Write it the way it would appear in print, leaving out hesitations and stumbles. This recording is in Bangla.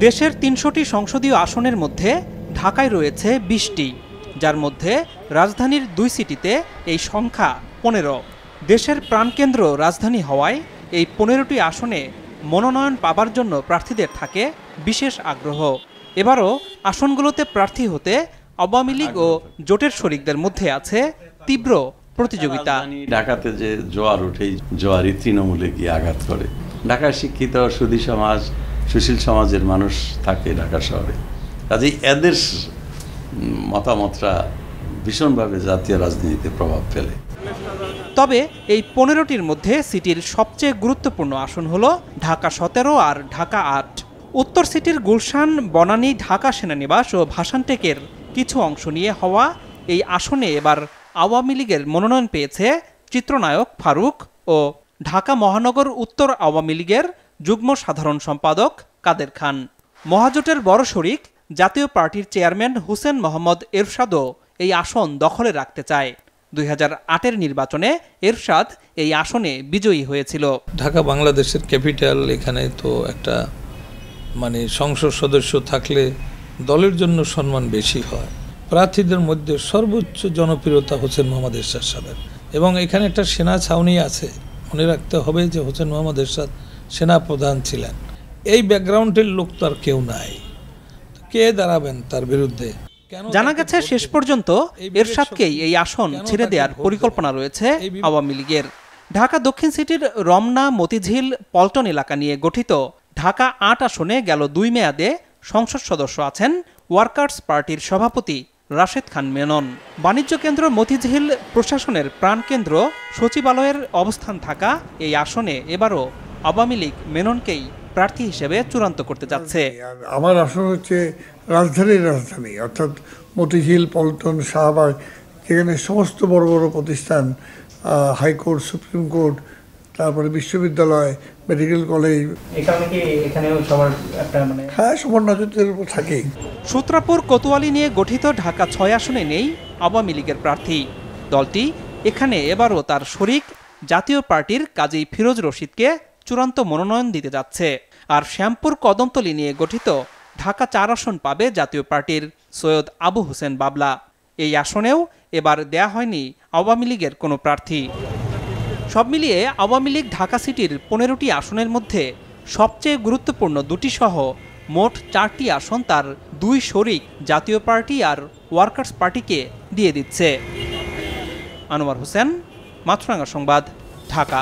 দেশের ৩০০টি সংসদীয় আসনের মধ্যে ঢাকায় রয়েছে ২০টি, যার মধ্যে রাজধানীর ২ সিটিতে এই সংখ্যা ১৫। দেশের প্রাণকেন্দ্র রাজধানী হওয়ায় এই ১৫টি আসনে মনোনয়ন পাবার জন্য প্রার্থীদের থাকে বিশেষ আগ্রহ। এবারও আসনগুলোতে প্রার্থী হতে আওয়ামী লীগ ও জোটের শরিকদের মধ্যে আছে তীব্র প্রতিযোগিতা। ঢাকাতে যে জোয়ার উঠে, জোয়ারই তৃণমূলে গিয়ে আঘাত করে। ঢাকার শিক্ষিত সুধী সমাজ, সুশীল সমাজের মানুষ থাকে ঢাকা শহরে, কাজেই এদের মতামতটা ভীষণভাবে জাতীয় রাজনীতিতে প্রভাব ফেলে। তবে এই ১৫টির মধ্যে সিটির সবচেয়ে গুরুত্বপূর্ণ আসন হলো ঢাকা ১৭ আর ঢাকা ৮। উত্তর সিটির গুলশান, বনানী, ঢাকা সেনানিবাস ও ভাসানটেকের কিছু অংশ নিয়ে হওয়া এই আসনে এবার আওয়ামী লীগের মনোনয়ন পেয়েছে চিত্রনায়ক ফারুক ও ঢাকা মহানগর উত্তর আওয়ামী লীগের যুগ্ম সাধারণ সম্পাদক কাদের খান। মহাজোটের বড় শরিক জাতীয় পার্টির চেয়ারম্যান হোসেন মোহাম্মদ এরশাদও এই আসন দখলে রাখতে চায়। ২০০৮-এর নির্বাচনে এরশাদ এই আসনে বিজয়ী হয়েছিল। ঢাকা বাংলাদেশের ক্যাপিটাল, এখানে তো একটা সংসদ সদস্য থাকলে দলের জন্য সম্মান বেশি হয়। প্রার্থীদের মধ্যে সর্বোচ্চ জনপ্রিয়তা হোসেন মোহাম্মদ এরশাদ সাহেবের, এবং এখানে একটা সেনা ছাউনি আছে। মনে রাখতে হবে যে হোসেন মোহাম্মদ এরশাদ সেনা প্রধান ছিলেন। এই ব্যাকগ্রাউন্ডের লোক তো আর কেউ নাই, কে দাঁড়াবেন তার বিরুদ্ধে? জানা গেছে শেষ পর্যন্ত এরশাদকেই এই আসন ছেড়ে দেওয়ার পরিকল্পনা রয়েছে আওয়ামী লীগের। ঢাকা দক্ষিণ সিটির রমনা, মতিঝিল, পল্টন এলাকা নিয়ে গঠিত ঢাকা ৮ আসনে গেল ২ মেয়াদে সংসদ সদস্য আছেন ওয়ার্কার্স পার্টির সভাপতি রাশেদ খান মেনন। বাণিজ্য কেন্দ্র মতিঝিল প্রশাসনের প্রাণকেন্দ্র সচিবালয়ের অবস্থান থাকা এই আসনে এবারও আওয়ামী লীগ মেননকেই প্রার্থী হিসেবে চূড়ান্ত করতে যাচ্ছে। আমার আসন হচ্ছে রাজধানী, অর্থাৎ মতিঝিল, পল্টন, শাহবাগ, যেখানে সমস্ত বড় বড় প্রতিষ্ঠান, হাইকোর্ট, সুপ্রিম কোর্ট, তারপরে বিশ্ববিদ্যালয়, মেডিকেল কলেজ, হ্যাঁ, সবার নজরের উপর থাকেই। সূত্রাপুর কোতোয়ালি নিয়ে গঠিত ঢাকা ৬ আসনে নেই আওয়ামী লীগের প্রার্থী। দলটি এখানে এবারও তার শরিক জাতীয় পার্টির কাজী ফিরোজ রশিদকে চূড়ান্ত মনোনয়ন দিতে যাচ্ছে। আর শ্যামপুর কদমতলী নিয়ে গঠিত ঢাকা ৪ আসন পাবে জাতীয় পার্টির সৈয়দ আবু হোসেন বাবলা। এই আসনেও এবার দেয়া হয়নি আওয়ামী লীগের কোনো প্রার্থী। সব মিলিয়ে আওয়ামী লীগ ঢাকা সিটির ১৫টি আসনের মধ্যে সবচেয়ে গুরুত্বপূর্ণ ২টি সহ মোট ৪টি আসন তার ২ শরিক জাতীয় পার্টি আর ওয়ার্কার্স পার্টিকে দিয়ে দিচ্ছে। আনোয়ার হোসেন, মাছরাঙা সংবাদ, ঢাকা।